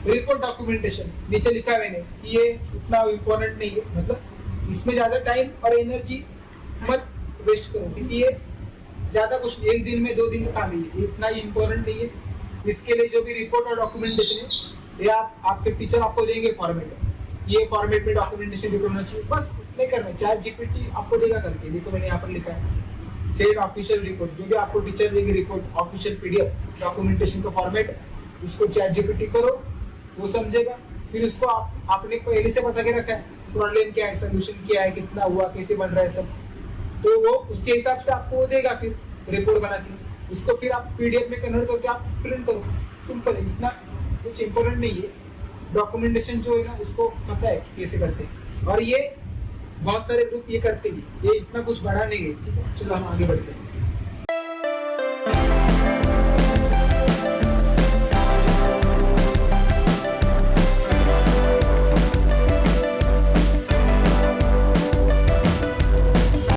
Report documentation नीचे लिखा है मैंने कि ये इतना इम्पोर्टेंट नहीं है, मतलब इसमें ज्यादा टाइम और एनर्जी मत वेस्ट करो, क्योंकि ये ज्यादा कुछ एक दिन में 2 दिन का काम है, ये इतना इम्पोर्टेंट नहीं है। इसके लिए जो भी रिपोर्ट और डॉक्यूमेंटेशन है ये आपके टीचर आपको देंगे फॉर्मेट, ये फॉर्मेट में डॉक्यूमेंटेशन रिपोर्ट होना चाहिए, बस नहीं करना है। चैट जीपीटी आपको देगा करके, देखो मैंने यहाँ पर लिखा है सेट ऑफिशियल रिपोर्ट, जो भी आपको टीचर देगी रिपोर्ट ऑफिशियल पीडीएफ डॉक्यूमेंटेशन का फॉर्मेट, उसको चैट जीपीटी करो, वो समझेगा। फिर उसको आपने पहले से बता के रखा है प्रॉब्लम क्या है, सोल्यूशन क्या है, कितना हुआ, कैसे बन रहा है सब, तो वो उसके हिसाब से आपको वो देगा फिर रिपोर्ट बना के, उसको फिर आप पीडीएफ में कन्वर्ट करके आप प्रिंट करो। सिंपल है, इतना कुछ इंपॉर्टेंट नहीं है। डॉक्यूमेंटेशन जो है ना उसको पता है कैसे करते हैं, और ये बहुत सारे ग्रुप ये करते हैं, ये इतना कुछ बड़ा नहीं है। ठीक है, चलो हम आगे बढ़ते हैं।